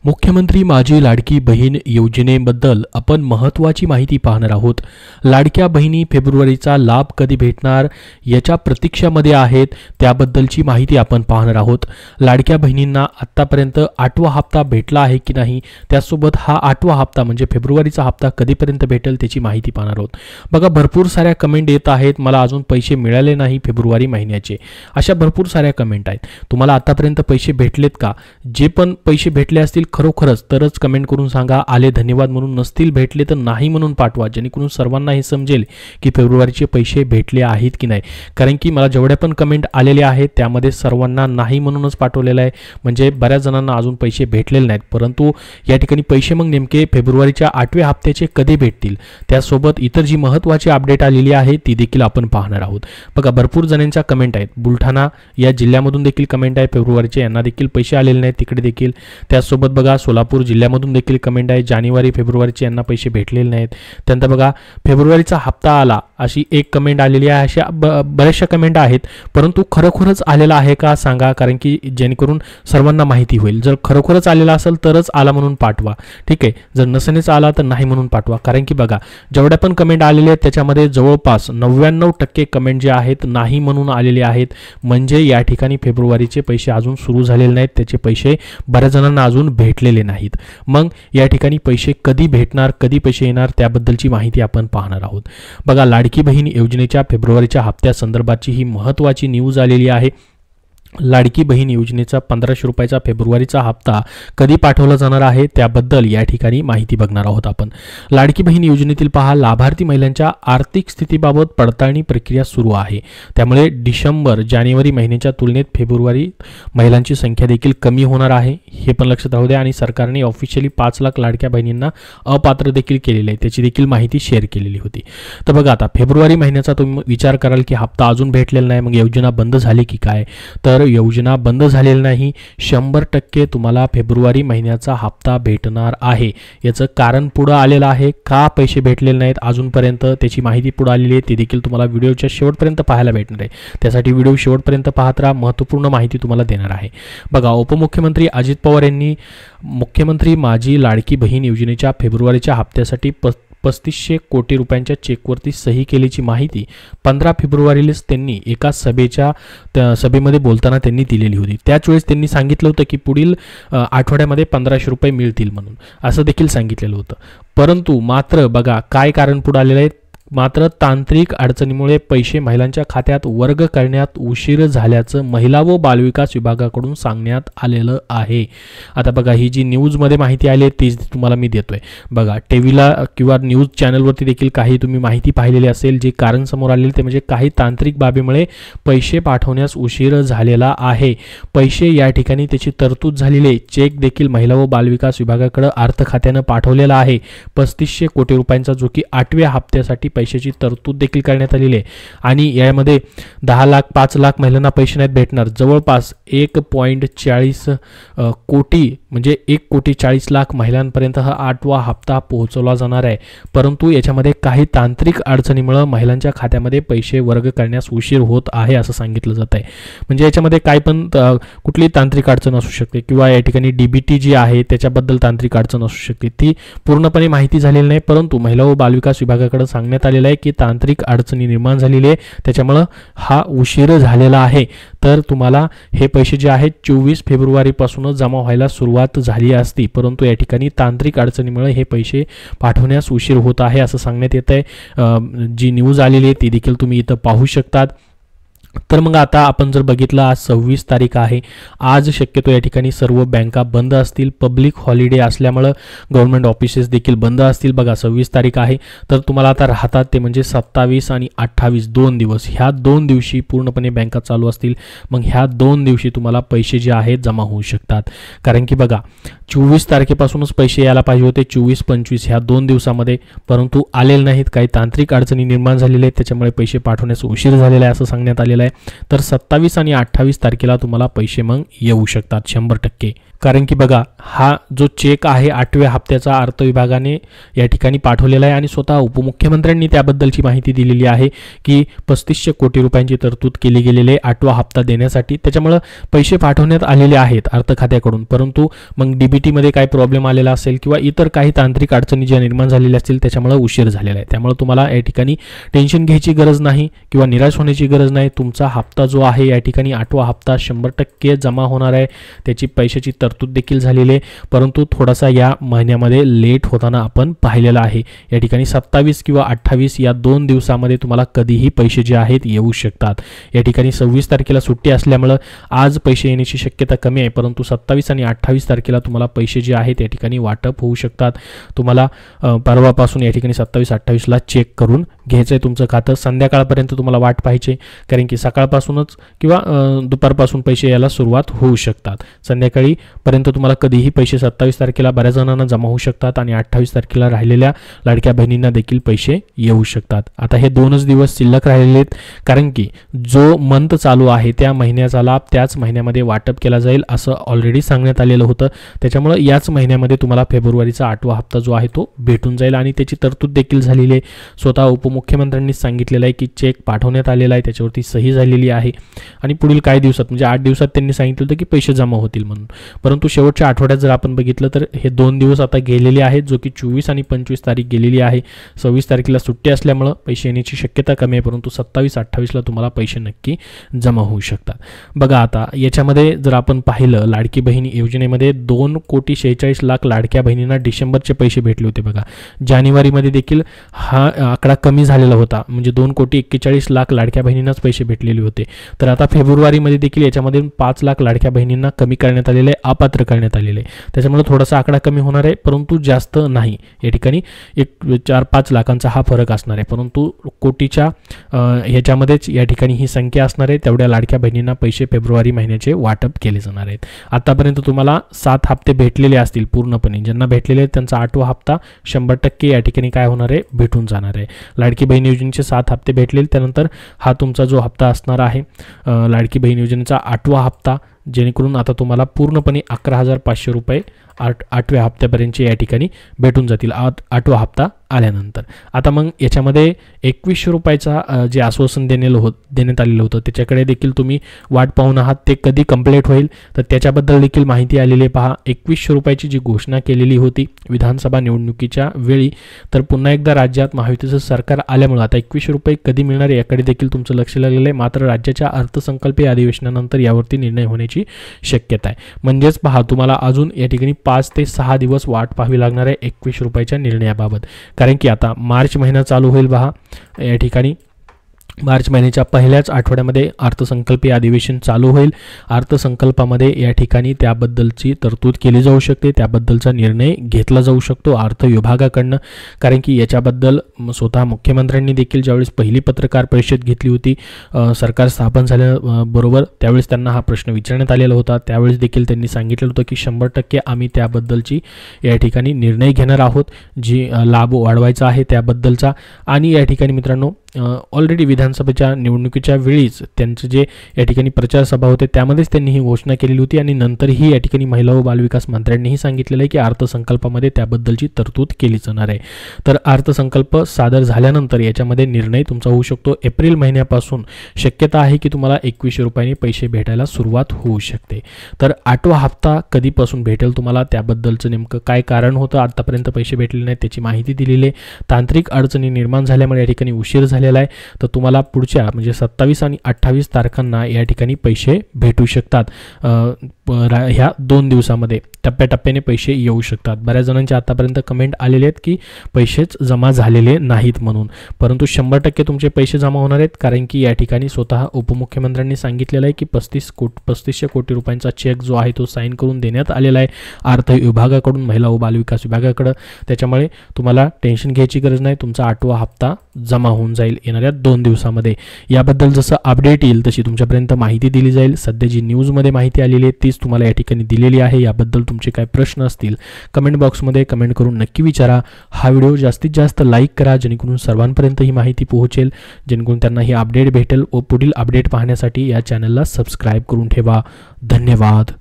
मुख्यमंत्री माझी लाडकी बहीण योजनेबद्दल आपण महत्त्वाची माहिती पाहणार आहोत। लाडक्या बहिणी फेब्रुवारीचा लाभ कधी भेटणार याच्या प्रतीक्षेमध्ये आहेत, त्याबद्दलची माहिती आपण पाहणार आहोत। लाडक्या बहिणींना आतापर्यंत 8वा हप्ता भेटला आहे की नाही, त्यासोबत हा 8वा हप्ता म्हणजे फेब्रुवारीचा हप्ता कधीपर्यंत भेटेल त्याची माहिती पाहणार आहोत। बघा, भरपूर साऱ्या कमेंट येत आहेत, मला अजून पैसे मिळाले नाही फेब्रुवारी महिन्याचे, अशा भरपूर साऱ्या कमेंट आहेत। तुम्हाला आतापर्यंत पैसे भेटलेत का? जे पण पैसे भेटले असतील खरोखरच तरच कमेंट करून सांगा, आले धन्यवाद म्हणून, नसतील भेटले तर नाही म्हणून पाठवा, जेणेकरून सर्वांना हे समजेल की फेब्रुवारीचे पैसे भेटले आहेत की नाही। कारण की मला जेवढ्या पण कमेंट आलेले आहेत त्यामध्ये सर्वांना नाही म्हणूनच पाठवलेलं आहे, म्हणजे बऱ्याच जणांना अजून पैसे भेटलेले नाहीत। परंतु या ठिकाणी पैसे मग नेमके फेब्रुवारीच्या 8व्या हप्त्याचे कधी भेटतील, त्यासोबत इतर जी महत्त्वाची अपडेट आलेली आहे ती देखील आपण पाहणार आहोत। बघा, भरपूर जणांच्या कमेंट आहेत, बुलढाणा या जिल्ह्यामधून देखील कमेंट आहे, फेब्रुवारीचे यांना देखील पैसे आलेले नाहीत तिकडे देखील। त्यासोबत बघा, सोलापूर जिल्ह्यामधून देखील कमेंट आहे, जानेवारी फेब्रुवारीचे यांना पैसे भेटलेले नाहीत। त्यानंतर बघा, फेब्रुवारीचा हप्ता आला अशी एक कमेंट आलेली आहे, अशा बऱ्याचशा कमेंट आहेत, परंतु खरोखरच आलेला आहे का सांगा, कारण की जेणेकरून सर्वांना माहिती होईल। जर खरोखरच आलेला असेल तरच आला म्हणून पाठवा, ठीक आहे। जर नसेनेच आला तर नाही म्हणून पाठवा, कारण की बघा जेवढ्या पण कमेंट आलेले आहेत त्याच्यामध्ये जवळपास 99% कमेंट जे आहेत नाही म्हणून आलेले आहेत, म्हणजे या ठिकाणी फेब्रुवारीचे पैसे अजून सुरू झालेले नाहीत, त्याचे पैसे बऱ्याच जणांना अजून भेटलेले नाहीत। मग या ठिकाणी पैसे कधी भेटणार, कधी पैसे येणार त्याबद्दलची माहिती आपण पाहणार आहोत। बघा, लाडकी बहीण योजनेच्या फेब्रुवारीच्या हप्त्या संदर्भाची ही महत्त्वाची न्यूज आलेली आहे। लाडकी बहीण योजनेचा 1500 रुपयाचा फेब्रुवारीचा हप्ता कधी पाठवला जाणार आहे त्याबद्दल या ठिकाणी माहिती बघणार आहोत आपण। लाडकी बहीण योजनेतील पहा, लाभार्थी महिलांच्या आर्थिक स्थितीबाबत पडताळणी प्रक्रिया सुरू आहे, त्यामुळे डिसेंबर जानेवारी महिन्याच्या तुलनेत फेब्रुवारी महिलांची संख्या देखील कमी होणार आहे, हे पण लक्षात राहू द्या। आणि सरकारने ऑफिशियली 5 लाख लाडक्या बहिणींना अपात्र देखील केलेले आहे, त्याची देखील माहिती शेअर केलेली होती। तर बघा, आता फेब्रुवारी महिन्याचा तुम्ही विचार कराल की हप्ता अजून भेटलेला नाही, मग योजना बंद झाली की काय? तर योजना बंद झालेली नाही, 100% तुम्हाला फेब्रुवारी महिन्याचा हप्ता भेटणार आहे। याचं कारण पुढे आलेलं आहे, का पैसे भेटलेले नाहीत अजूनपर्यंत त्याची माहिती पुढे आलेली आहे, ती देखील तुम्हाला व्हिडिओच्या शेवटपर्यंत पाहायला भेटणार आहे, त्यासाठी व्हिडिओ शेवटपर्यंत पाहत राहा, महत्त्वपूर्ण माहिती तुम्हाला देणार आहे। बघा, उपमुख्यमंत्री अजित पवार यांनी मुख्यमंत्री माझी लाडकी बहीण योजनेच्या फेब्रुवारीच्या हप्त्यासाठी 3500 कोटी रुपयांच्या चेकवरती सही केल्याची माहिती 15 फेब्रुवारीलाच त्यांनी एका सभेमध्ये बोलताना त्यांनी दिलेली होती। त्याच वेळेस त्यांनी सांगितलं होतं की पुढील आठवड्यामध्ये 1500 रुपये मिळतील म्हणून, असं देखील सांगितलेलं होतं। परंतु मात्र बघा काय कारण पुढे आलेलं आहे, मात्र तांत्रिक अडचणीमुळे पैसे महिलांच्या खात्यात वर्ग करण्यात उशीर झाल्याचं महिला व बालविकास विभागाकडून सांगण्यात आलेलं आहे। आता बघा, ही जी न्यूजमध्ये माहिती आली आहे तीच तुम्हाला मी देतोय। बघा, टीव्हीला किंवा न्यूज चॅनलवरती देखील काही तुम्ही माहिती पाहिलेली असेल, जे कारण समोर आलेले ते म्हणजे काही तांत्रिक बाबीमुळे पैसे पाठवण्यास उशीर झालेला आहे। पैसे या ठिकाणी त्याची तरतूद झालेली चेक देखील महिला व बालविकास विभागाकडे अर्थ खात्यानं पाठवलेला आहे 3500 कोटी रुपयांचा, जो की 8व्या हप्त्यासाठी पैशाची तरतूद देखील करण्यात आलेली आहे। आणि यामध्ये 10 लाख 5 लाख महिलांना पैसे नाहीत भेटणार, जवळपास 1.40 कोटी म्हणजे 1,40,00,000 महिलांपर्यंत हा 8वा हप्ता पोहोचवला जाणार आहे। परंतु याच्यामध्ये काही तांत्रिक अडचणीमुळे महिलांच्या खात्यामध्ये पैसे वर्ग करण्यास उशीर होत आहे असं सांगितलं जात आहे। म्हणजे याच्यामध्ये काय पण कुठली तांत्रिक अडचण असू शकते, किंवा या ठिकाणी डीबीटी जी आहे त्याच्याबद्दल तांत्रिक अडचण असू शकते, ती पूर्णपणे माहिती झालेली नाही। परंतु महिला व बालविकास विभागाकडे सांगण्यात आलेलं आहे की तांत्रिक अडचणी निर्माण झालेली आहे, त्याच्यामुळे हा उशीर झालेला आहे। तर तुम्हाला हे पैसे जे आहेत 24 फेब्रुवारीपासूनच जमा व्हायला सुरुवात झाली असती, परंतु या ठिकाणी तांत्रिक अडचणीमुळे हे पैसे पाठवण्यास उशीर होत आहे असं सांगण्यात येत आहे। जी न्यूज आलेली आहे ती देखील तुम्ही इथं पाहू शकतात। तर मग आता आपण जर बघितलं, आज 26 तारीख आहे, आज शक्यतो या ठिकाणी सर्व बँका बंद असतील, पब्लिक हॉलिडे असल्यामुळे गव्हर्नमेंट ऑफिसेस देखील बंद असतील। बघा, 26 तारीख आहे, तर तुम्हाला आता राहतात ते म्हणजे 27 आणि 28 2 दिवस, ह्या 2 दिवशी पूर्णपणे बँका चालू असतील। मग ह्या 2 दिवशी तुम्हाला पैसे जे आहेत जमा होऊ शकतात, कारण की बघा 24 तारखेपासूनच पैसे यायला पाहिजे होते, 24-25 ह्या 2 दिवसामध्ये, परंतु आलेले नाहीत, काही तांत्रिक अडचणी निर्माण झालेल्या आहेत, त्याच्यामुळे पैसे पाठवण्यास उशीर झालेला आहे असं सांगण्यात आलेलं आहे। तर 27 आणि 28 तारखेला तुम्हाला पैसे मग येऊ शकतात 100%। कारण की बघा, हा जो चेक आहे 8व्या हप्त्याचा अर्थ विभागाने या ठिकाणी पाठवलेला आहे आणि स्वतः उपमुख्यमंत्र्यांनी त्याबद्दलची माहिती दिलेली आहे की 3500 कोटी रुपयांची तरतूद केली गेलेली आहे 8वा हप्ता देण्यासाठी. त्याच्यामुळे पैसे पाठवण्यात आलेले आहेत अर्थ खात्याकडून, परंतु मग DBT मध्ये काय प्रॉब्लेम आलेला असेल किंवा इतर काही तांत्रिक अडचणी ज्या निर्माण झालेल्या असतील त्याच्यामुळे उशीर झालेला आहे. त्यामुळे तुम्हाला या ठिकाणी टेन्शन घ्यायची गरज नाही किंवा निराश होण्याची गरज नाही. तुमचा हप्ता जो आहे या ठिकाणी 8वा हप्ता 100% जमा होणार आहे. त्याची पैशाची तरतूद देखील झालेली आहे, परंतु थोडासा या महिन्यामध्ये लेट होताना आपण पाहिलेला आहे. या ठिकाणी 27 किंवा 28 या 2 दिवसामध्ये तुम्हाला कधीही पैसे जे आहेत येऊ शकतात. या ठिकाणी 26 तारखेला सुट्टी असल्यामुळे आज पैसे येण्याची शक्यता कमी आहे, परंतु 27 आणि 28 तारखेला तुम्हाला पैसे जे आहेत या ठिकाणी वाटप होऊ शकतात. तुम्हाला परवापासून या ठिकाणी 27-28ला चेक करून घ्यायचं आहे तुमचं खातं. संध्याकाळपर्यंत तुम्हाला वाट पाहिजे, कारण की सकाळपासूनच किंवा दुपारपासून पैसे यायला सुरुवात होऊ शकतात. संध्याकाळीपर्यंत तुम्हाला कधीही पैसे 27 तारखेला बऱ्याच जणांना जमा होऊ शकतात आणि 28 तारखेला राहिलेल्या लाडक्या बहिणींना देखील पैसे येऊ शकतात. आता हे 2च दिवस शिल्लक राहिलेले आहेत, कारण की जो मंथ चालू आहे त्या महिन्याचा लाभ त्याच महिन्यामध्ये वाटप केला जाईल असं ऑलरेडी सांगण्यात आलेलं होतं. त्याच्यामुळे याच महिन्यामध्ये तुम्हाला फेब्रुवारीचा 8वा हप्ता जो आहे तो भेटून जाईल आणि त्याची तरतूद देखील झालेली आहे. स्वतः उपमुख्यमंत्र्यांनी सांगितलेलं आहे की चेक पाठवण्यात आलेला आहे, त्याच्यावरती सही झालेली आहे आणि पुढील काही दिवसात म्हणजे 8 दिवसात त्यांनी सांगितलं होतं की पैसे जमा होतील म्हणून. परंतु शेवटच्या आठवड्यात जर आपण बघितलं तर हे 2 दिवस आता गेलेले आहेत, जो की 24 आणि 25 तारीख गेलेली आहे. 26 तारखेला सुट्टी असल्यामुळे पैसे येण्याची शक्यता कमी आहे, परंतु 27-28ला तुम्हाला पैसे नक्की जमा होऊ शकतात. बघा, आता याच्यामध्ये जर आपण पाहिलं लाडकी बहीण योजनेमध्ये 2,46,00,000 लाडक्या बहिणींना डिसेंबरचे पैसे भेटले होते. बघा, जानेवारीमध्ये देखील हा आकडा कमी झालेला होता, म्हणजे 2,41,00,000 लाडक्या बहिणींनाच पैसे भेटलेले होते. तर आता फेब्रुवारीमध्ये देखील याच्यामध्ये 5 लाख लाडक्या बहिणींना कमी करण्यात आलेले आहे, अपात्र करण्यात आलेले आहे. त्याच्यामुळे थोडासा आकडा कमी होणार आहे, परंतु जास्त नाही. या ठिकाणी 4-5 लाखांचा हा फरक असणार आहे, परंतु कोटीच्या ह्याच्यामध्येच या ठिकाणी ही संख्या असणार आहे. तेवढ्या लाडक्या बहिणींना पैसे फेब्रुवारी महिन्याचे वाटप केले जाणार आहेत. आतापर्यंत तुम्हाला 7 हप्ते भेटलेले असतील पूर्णपणे. ज्यांना भेटलेले आहेत त्यांचा 8वा हप्ता 100% या ठिकाणी काय होणार आहे, भेटून जाणार आहे. लाडकी बहीण योजनेचे 7 हप्ते भेटलेले, त्यानंतर हा तुमचा जो हप्ता असणार आहे लाडकी बहीण योजनेचा 8वा हप्ता, जेणेकरून आता तुम्हाला पूर्णपणे 11,500 रुपये 8व्या हप्त्यापर्यंतचे या ठिकाणी भेटून जातील 8वा हप्ता आल्यानंतर. आता मग याच्यामध्ये 2100 रुपयाचा जे आश्वासन देण्यात आलेलं होतं त्याच्याकडे देखील तुम्ही वाट पाहून आहात. ते कधी कंप्लीट होईल तर त्याच्याबद्दल देखील माहिती आलेली आहे. पहा, 2100 रुपयाची जी घोषणा केलेली होती विधानसभा निवडणुकीच्या वेळी, तर पुन्हा एकदा राज्यात महायुतीचं सरकार आल्यामुळे आता 2100 रुपये कधी मिळणार याकडे देखील तुमचं लक्ष लागलेलं आहे. मात्र राज्याच्या अर्थसंकल्पीय अधिवेशनानंतर यावरती निर्णय होण्याची शक्यता आहे. म्हणजेच पहा, तुम्हाला अजून या ठिकाणी 5 ते 6 दिवस वाट पाहावी लागणार आहे 2100 रुपयाच्या निर्णयाबाबत, कारण की आता मार्च महिना चालू होईल. पहा, या ठिकाणी मार्च महिन्याच्या पहिल्याच आठवड्यामध्ये अर्थसंकल्पीय अधिवेशन चालू होईल. अर्थसंकल्पामध्ये या ठिकाणी त्याबद्दलची तरतूद केली जाऊ शकते, त्याबद्दलचा निर्णय घेतला जाऊ शकतो अर्थ विभागाकडनं, कारण की याच्याबद्दल स्वतः मुख्यमंत्र्यांनी देखील ज्यावेळेस पहिली पत्रकार परिषद घेतली होती सरकार स्थापन झाल्याबरोबर, त्यावेळेस त्यांना हा प्रश्न विचारण्यात आलेला होता. त्यावेळेस देखील त्यांनी सांगितलेलं होतं की 100% आम्ही त्याबद्दलची या ठिकाणी निर्णय घेणार आहोत, जी लाभ वाढवायचा आहे त्याबद्दलचा. आणि या ठिकाणी मित्रांनो ऑलरेडी विधानसभेच्या निवडणुकीच्या वेळीच त्यांचे जे या ठिकाणी प्रचार सभा होते त्यामध्येच त्यांनी ही घोषणा केलेली होती आणि नंतरही या ठिकाणी महिला व बालविकास मंत्र्यांनीही सांगितलेलं आहे की अर्थसंकल्पामध्ये त्याबद्दलची तरतूद केली जाणार आहे. तर अर्थसंकल्प सादर झाल्यानंतर याच्यामध्ये निर्णय तुमचा होऊ शकतो. एप्रिल महिन्यापासून शक्यता आहे की तुम्हाला 2100 रुपयांनी पैसे भेटायला सुरुवात होऊ शकते. तर 8वा हप्ता कधीपासून भेटेल तुम्हाला, त्याबद्दलचं नेमकं काय कारण होतं आतापर्यंत पैसे भेटले नाहीत त्याची माहिती दिलेली आहे. तांत्रिक अडचणी निर्माण झाल्यामुळे या ठिकाणी उशीर झालेला आहे. तर तुम्हाला पुढच्या म्हणजे 27 आणि 28 तारखांना या ठिकाणी पैसे भेटू शकतात. ह्या 2 दिवसामध्ये टप्प्याटप्प्याने पैसे येऊ शकतात. बऱ्याच जणांचे आतापर्यंत कमेंट आलेले आहेत की पैसेच जमा झालेले नाहीत म्हणून, परंतु 100% तुमचे पैसे जमा होणार आहेत, कारण की या ठिकाणी स्वतः उपमुख्यमंत्र्यांनी सांगितलेलं आहे की 3500 कोटी रुपयांचा चेक जो आहे तो साईन करून देण्यात आलेला आहे अर्थ विभागाकडून महिला व बालविकास विभागाकडे. त्याच्यामुळे तुम्हाला टेन्शन घ्यायची गरज नाही, तुमचा 8वा हप्ता जमा होऊन जाईल येणाऱ्या 2 दिवसामध्ये. याबद्दल जसं अपडेट येईल तशी तुमच्यापर्यंत माहिती दिली जाईल. सध्या जी न्यूजमध्ये माहिती आलेली आहे तीच तुम्हाला या ठिकाणी दिलेली आहे. याबद्दल तुमचे काय प्रश्न असतील कमेंट बॉक्समध्ये कमेंट करून नक्की विचारा. हा व्हिडिओ जास्तीत जास्त लाईक करा, जेणेकरून सर्वांपर्यंत ही माहिती पोहोचेल, जेणेकरून त्यांना ही अपडेट भेटेल व पुढील अपडेट पाहण्यासाठी या चॅनलला सबस्क्राईब करून ठेवा. धन्यवाद.